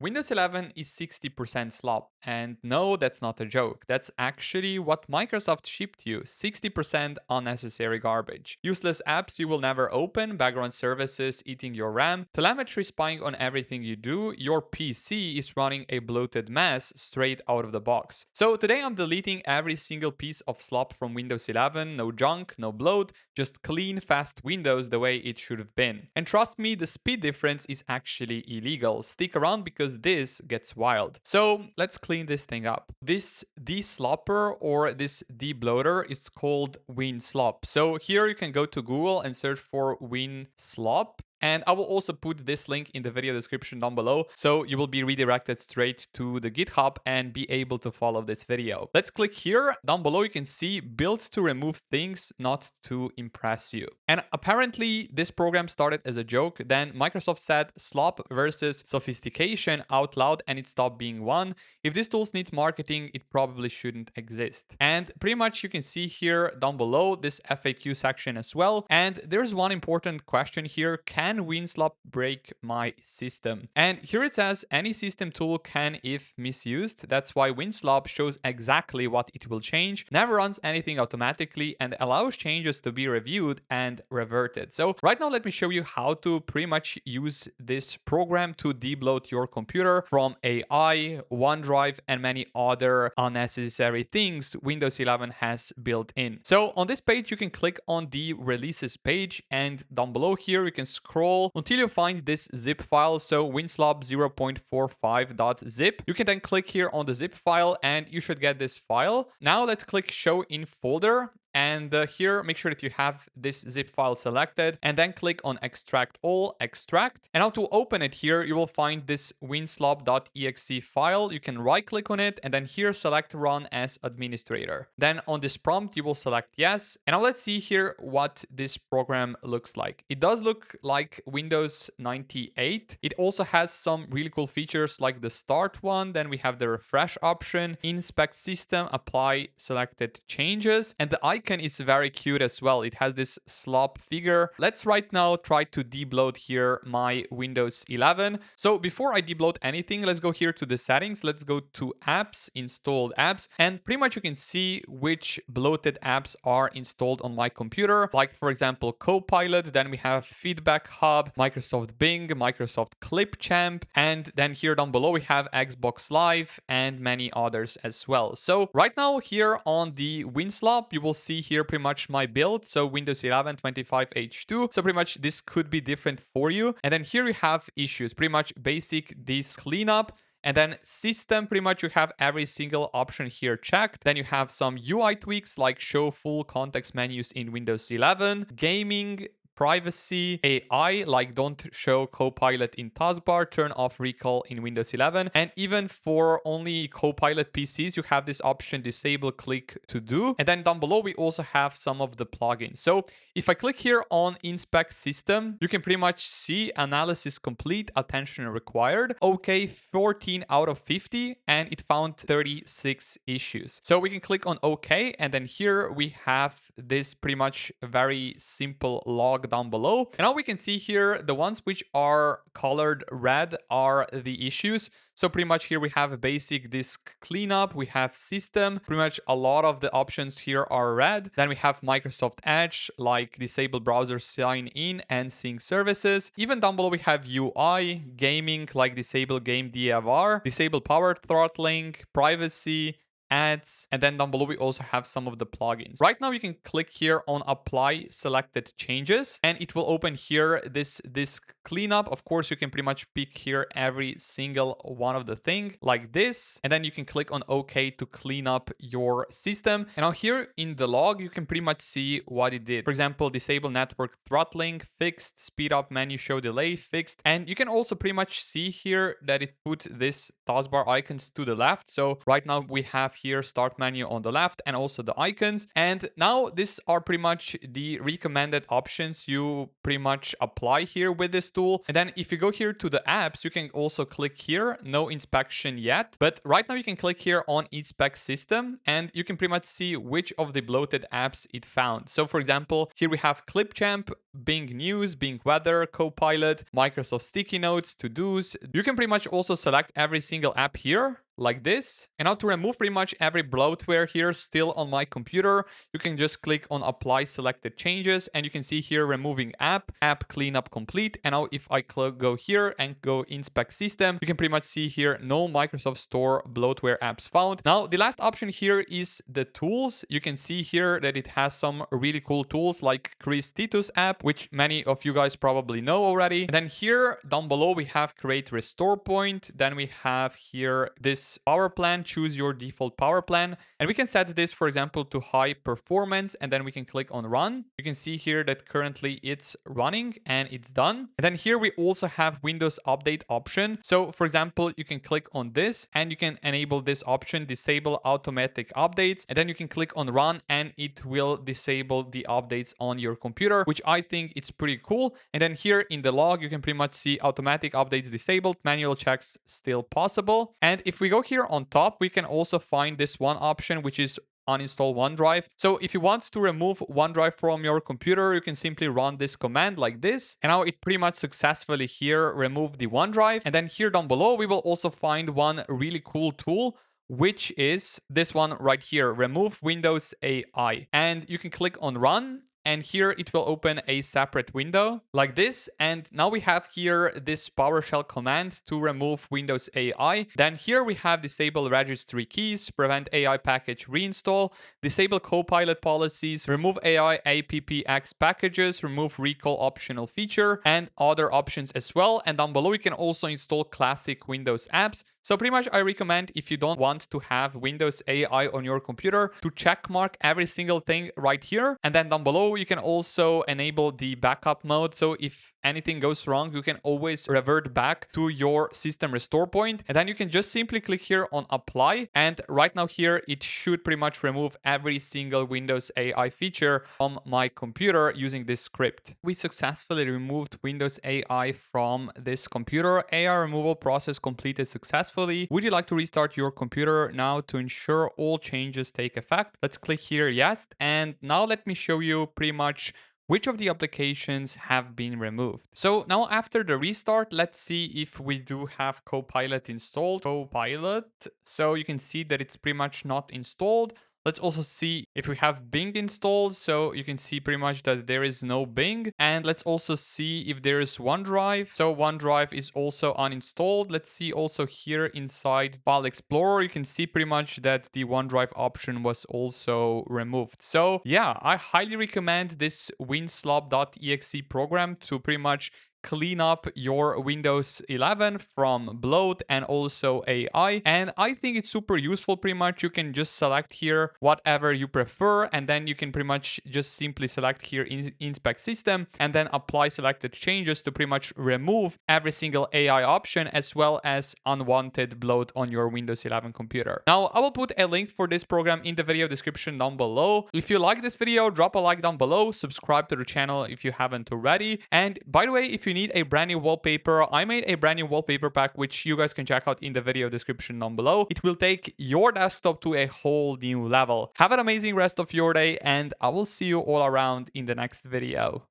Windows 11 is 60% slop, and no, that's not a joke. That's actually what Microsoft shipped you, 60% unnecessary garbage. Useless apps you will never open, background services eating your RAM, telemetry spying on everything you do, your PC is running a bloated mess straight out of the box. So today I'm deleting every single piece of slop from Windows 11, no junk, no bloat, just clean, fast Windows the way it should have been. And trust me, the speed difference is actually illegal. Stick around because this gets wild. So let's clean this thing up. This deslopper or this debloater is called Winslop. So here you can go to Google and search for Winslop. And I will also put this link in the video description down below, so you will be redirected straight to the GitHub and be able to follow this video. Let's click here. Down below you can see built to remove things, not to impress you. And apparently this program started as a joke, then Microsoft said slop versus sophistication out loud and it stopped being one. If this tool needs marketing, it probably shouldn't exist. And pretty much you can see here down below this FAQ section as well. And there's one important question here. Can Winslop break my system? And here it says any system tool can if misused. That's why Winslop shows exactly what it will change, never runs anything automatically, and allows changes to be reviewed and reverted. So right now let me show you how to pretty much use this program to debloat your computer from AI, OneDrive, and many other unnecessary things Windows 11 has built in. So on this page you can click on the releases page, and down below here you can scroll until you find this zip file, so winslop 0.45.zip. You can then click here on the zip file and you should get this file. Now let's click show in folder. And here, make sure that you have this zip file selected and then click on extract all, extract. And now to open it here, you will find this winslop.exe file. You can right click on it and then here select run as administrator. Then on this prompt, you will select yes. And now let's see here what this program looks like. It does look like Windows 98. It also has some really cool features like the start one. Then we have the refresh option, inspect system, apply selected changes, and the icon is very cute as well. It has this slop figure. Let's right now try to debloat here my Windows 11. So before I debloat anything, let's go here to the settings. Let's go to apps, installed apps, and pretty much you can see which bloated apps are installed on my computer. Like for example, Copilot, then we have Feedback Hub, Microsoft Bing, Microsoft Clipchamp, and then here down below we have Xbox Live and many others as well. So right now here on the Winslop, you will see here pretty much my build. So Windows 11 25H2. So pretty much this could be different for you. And then here you have issues, pretty much basic this cleanup. And then system, pretty much you have every single option here checked. Then you have some UI tweaks like show full context menus in Windows 11, gaming, privacy, AI, like don't show Copilot in taskbar, turn off recall in Windows 11. And even for only Copilot PCs, you have this option disable click to do. And then down below, we also have some of the plugins. So if I click here on inspect system, you can pretty much see analysis complete, attention required. Okay, 14 out of 50, and it found 36 issues. So we can click on OK, and then here we have this pretty much very simple log down below. And now we can see here the ones which are colored red are the issues. So pretty much here we have basic disk cleanup, we have system, pretty much a lot of the options here are red. Then we have Microsoft Edge, like disable browser sign in and sync services. Even down below we have UI, gaming, like disable game DVR, disable power throttling, privacy, ads, and then down below we also have some of the plugins. Right now you can click here on apply selected changes and it will open here this disk cleanup. Of course you can pretty much pick here every single one of the thing like this, and then you can click on OK to clean up your system. And now here in the log you can pretty much see what it did. For example, disable network throttling fixed, speed up menu show delay fixed, and you can also pretty much see here that it put this taskbar icons to the left. So right now we have here start menu on the left and also the icons. And now these are pretty much the recommended options you pretty much apply here with this tool. And then if you go here to the apps, you can also click here, no inspection yet. But right now you can click here on inspect system and you can pretty much see which of the bloated apps it found. So for example, here we have Clipchamp, Bing News, Bing Weather, Copilot, Microsoft Sticky Notes, To-Dos. You can pretty much also select every single app here like this. And now to remove pretty much every bloatware here still on my computer, you can just click on apply selected changes and you can see here removing app cleanup complete. And now if I go here and go inspect system, you can pretty much see here no Microsoft Store bloatware apps found. Now the last option here is the tools. You can see here that it has some really cool tools like Chris Titus app, which many of you guys probably know already. And then here down below we have create restore point. Then we have here this power plan, choose your default power plan, and we can set this for example to high performance and then we can click on run. You can see here that currently it's running and it's done. And then here we also have Windows update option. So for example, you can click on this and you can enable this option, disable automatic updates, and then you can click on run and it will disable the updates on your computer, which I think it's pretty cool. And then here in the log you can pretty much see automatic updates disabled, manual checks still possible. And if we go here on top, we can also find this one option, which is uninstall OneDrive. So if you want to remove OneDrive from your computer, you can simply run this command like this. And now it pretty much successfully here removed the OneDrive. And then here down below, we will also find one really cool tool, which is this one right here, remove Windows AI. And you can click on run. And here it will open a separate window like this. And now we have here this PowerShell command to remove Windows AI. Then here we have disable registry keys, prevent AI package reinstall, disable Copilot policies, remove AI APPX packages, remove recall optional feature, and other options as well. And down below, you can also install classic Windows apps. So pretty much I recommend, if you don't want to have Windows AI on your computer, to check mark every single thing right here. And then down below, you can also enable the backup mode. So if anything goes wrong, you can always revert back to your system restore point. And then you can just simply click here on apply. And right now here, it should pretty much remove every single Windows AI feature from my computer using this script. We successfully removed Windows AI from this computer. AI removal process completed successfully. Would you like to restart your computer now to ensure all changes take effect? Let's click here, yes. And now let me show you pretty much which of the applications have been removed. So now after the restart, let's see if we do have Copilot installed. Copilot. So you can see that it's pretty much not installed. Let's also see if we have Bing installed. So you can see pretty much that there is no Bing. And let's also see if there is OneDrive. So OneDrive is also uninstalled. Let's see also here inside File Explorer, you can see pretty much that the OneDrive option was also removed. So yeah, I highly recommend this winslop.exe program to pretty much clean up your Windows 11 from bloat and also AI. And I think it's super useful. Pretty much you can just select here whatever you prefer, and then you can pretty much just simply select here inspect system and then apply selected changes to pretty much remove every single AI option as well as unwanted bloat on your Windows 11 computer. Now I will put a link for this program in the video description down below. If you like this video, drop a like down below, subscribe to the channel if you haven't already. And by the way, if you need a brand new wallpaper, I made a brand new wallpaper pack which you guys can check out in the video description down below. It will take your desktop to a whole new level. Have an amazing rest of your day and I will see you all around in the next video.